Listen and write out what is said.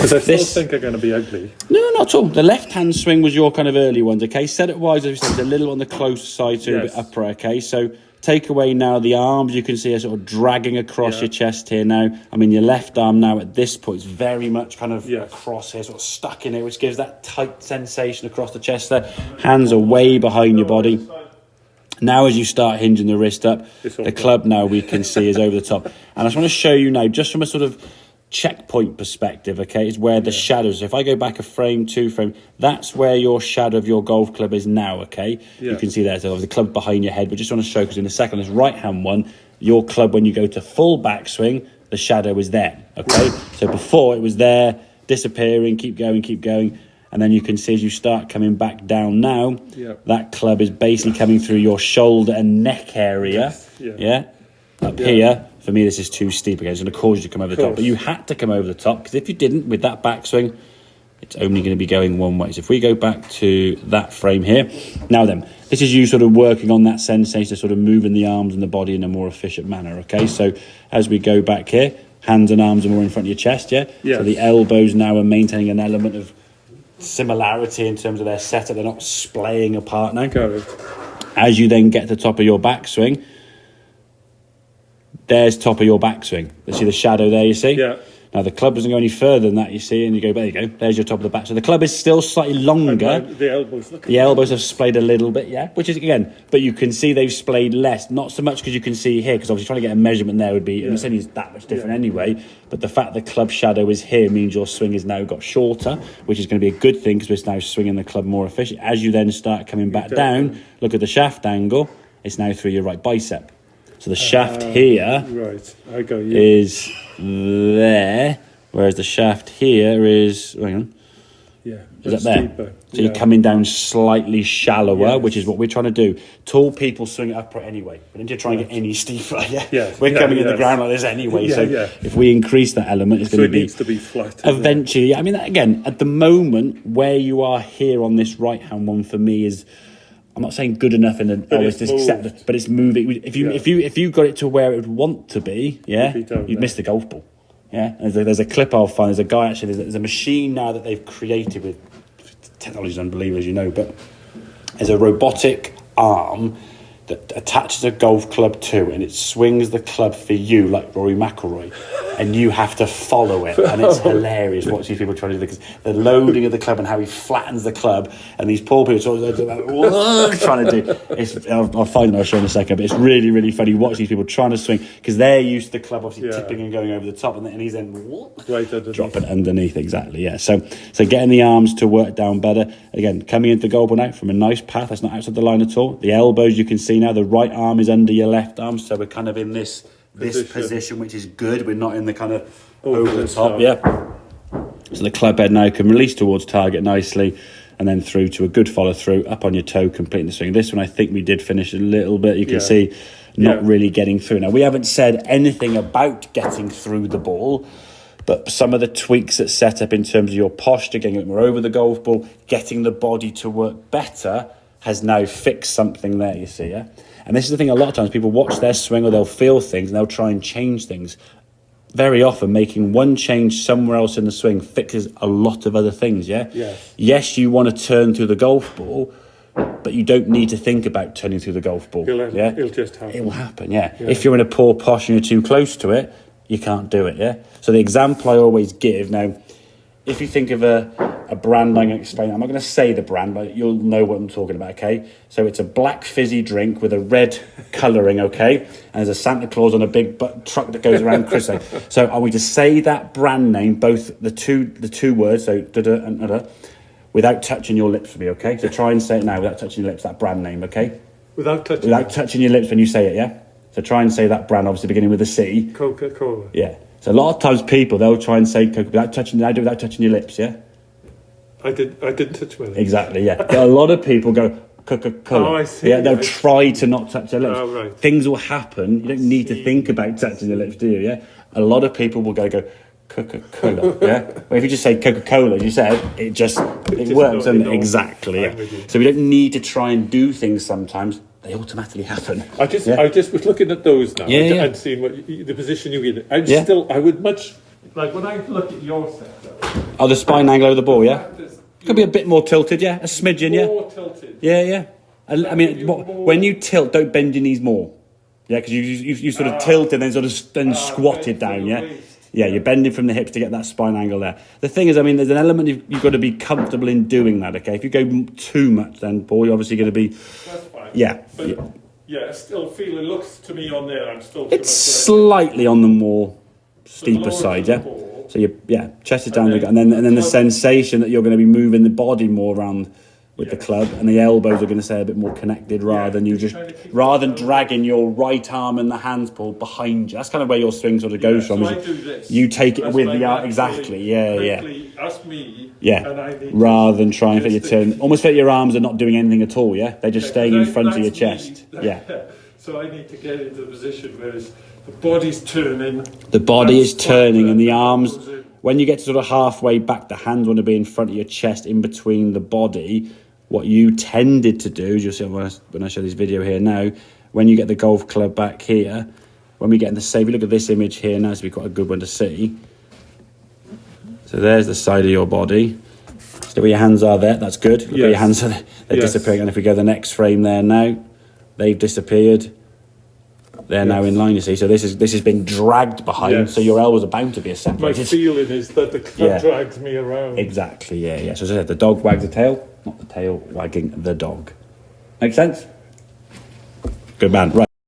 Because I still think they're going to be ugly. No, not at all. The left-hand swing was your kind of early ones, okay? Set-up-wise, as we said, it's a little on the closer side, so a bit upright, okay? So take away now the arms. You can see are sort of dragging across your chest here now. I mean, your left arm now at this point is very much kind of across here, sort of stuck in it, which gives that tight sensation across the chest there. Hands are way behind your body. Now as you start hinging the wrist up, the club now we can see is over the top. And I just want to show you now, just from a sort of checkpoint perspective, okay, is where the shadows. So if I go back a frame, 2 frame, that's where your shadow of your golf club is now, okay? You can see there, so the club behind your head. But just want to show, because in a second, this right-hand one, your club, when you go to full backswing, the shadow is there, okay? So before it was there, disappearing, keep going. And then you can see as you start coming back down now, that club is basically coming through your shoulder and neck area. Up here, for me, this is too steep again. It's going to cause you to come over the top. But you had to come over the top, because if you didn't, with that backswing, it's only going to be going one way. So if we go back to that frame here. Now then, this is you sort of working on that sensation, sort of moving the arms and the body in a more efficient manner, okay? So as we go back here, hands and arms are more in front of your chest, So the elbows now are maintaining an element of similarity in terms of their setup. They're not splaying apart now. Got it. As you then get to the top of your backswing, there's top of your backswing. You see the shadow there, you see? Yeah. Now the club doesn't go any further than that, you see, and you go, there you go, there's your top of the back. So the club is still slightly longer. The elbows, look. The elbows have splayed a little bit, which is, again, but you can see they've splayed less. Not so much because you can see here, because obviously trying to get a measurement there would be, and it's only that much different anyway, but the fact the club shadow is here means your swing has now got shorter, which is going to be a good thing, because we're now swinging the club more efficient. As you then start coming back down, look at the shaft angle, it's now through your right bicep. So the shaft here is there, whereas the shaft here is, hang on, is that there? Deeper. So you're coming down slightly shallower, which is what we're trying to do. Tall people swing it upright anyway. We don't need to try and get any steeper. We're coming in the ground like this anyway. If we increase that element, it's going to be... it needs to be flat. Eventually, I mean, again, at the moment, where you are here on this right-hand one for me is... I'm not saying good enough it's acceptable, but it's moving. If you got it to where it would want to be, you'd miss the golf ball. There's a clip I'll find. There's a guy actually. There's a machine now that they've created with technology is unbelievable, as you know. But there's a robotic arm that attaches a golf club to, and it swings the club for you like Rory McIlroy, and you have to follow it, and it's hilarious watching these people trying to do this. The loading of the club and how he flattens the club, and these poor people trying to do. I'll find it. I'll show in a second, but it's really, really funny watching these people trying to swing, because they're used to the club obviously tipping and going over the top, and he's then dropping underneath. Exactly, So getting the arms to work down better. Again, coming into the goal ball now from a nice path. That's not outside the line at all. The elbows you can see now. The right arm is under your left arm, so we're kind of in this position, which is good. We're not in the kind of over the top. So the club head now can release towards target nicely, and then through to a good follow through, up on your toe, completing the swing. This one I think we did finish a little bit. You can see not really getting through. Now we haven't said anything about getting through the ball, but some of the tweaks that set up in terms of your posture, getting it more over the golf ball, getting the body to work better, has now fixed something there, you see, And this is the thing, a lot of times people watch their swing or they'll feel things and they'll try and change things. Very often making one change somewhere else in the swing fixes a lot of other things, Yes, you want to turn through the golf ball, but you don't need to think about turning through the golf ball. It'll just happen. It will happen, If you're in a poor posture and you're too close to it, you can't do it, So the example I always give, now, if you think of a brand, I'm going to explain. I'm not going to say the brand, but you'll know what I'm talking about, okay? So it's a black fizzy drink with a red colouring, okay? And there's a Santa Claus on a big truck that goes around Christmas. So I want you to say that brand name, both the two words, so da-da and da-da, without touching your lips for me, okay? So try and say it now without touching your lips, that brand name, okay? Without touching your lips when you say it, So try and say that brand, obviously beginning with a C. Coca-Cola. So a lot of times people, they'll try and say Coca without touching your lips, I didn't touch my lips. Exactly, A lot of people go Coca-Cola. Oh, I see. They'll try to not touch their lips. Oh, right. Things will happen. You don't need to think about touching your lips, do you? A lot of people will go Coca-Cola. Well, if you just say Coca-Cola, as you said, it works, doesn't it? Exactly. So we don't need to try and do things sometimes. They automatically happen. I just was looking at those now and seeing what the position you in. I would much like when I look at your setup, Oh, the spine angle over the ball, yeah? practice, Could be a bit more tilted, yeah? A smidgen, yeah? more tilted. Yeah, yeah. I mean, when you tilt, don't bend your knees more. Yeah, because you sort of tilt and then sort of then squatted bend for down, the yeah? waist. Yeah, you're bending from the hips to get that spine angle there. The thing is, I mean, there's an element you've got to be comfortable in doing that, okay? If you go too much, then, Paul, you're obviously going to be... That's fine. Yeah. But yeah. yeah, I still feel it looks to me on there. I'm still. It's slightly on the more steeper lower side, to yeah? the ball. So, chest is down, then- and then the sensation that you're going to be moving the body more around with the club, and the elbows are going to stay a bit more connected rather than you just trying to keep rather than the elbow- dragging your right arm and the hands pulled behind you. That's kind of where your swing sort of goes from. So is I do this. You take it That's with my the arm, naturally- exactly. Yeah. quickly, Ask me. Yeah, And I need rather than trying to fit your just to- turn, almost fit your arms and not doing anything at all. Yeah, they're just staying in front of your That's me. chest. Yeah, So I need to get into the position where the body's turning. the body that's is turning and the flat, arms. goes in. When you get to sort of halfway back, the hands want to be in front of your chest, in between the body. What you tended to do, you'll see when I show this video here now, when you get the golf club back here, when we get in the save, you look at this image here now, it's be quite a good one to see. So there's the side of your body. So where your hands are there, that's good. Look where your Yes. hands are, they're Yes. disappearing. And if we go to the next frame there now, they've disappeared. They're now in line, you see. So this has been dragged behind, Yes. so your elbows are bound to be My separated. feeling is that the club Yeah. drags me around. Exactly, yeah. So as I said, the dog wags the tail, not the tail wagging the dog. Make sense? Good man. Right.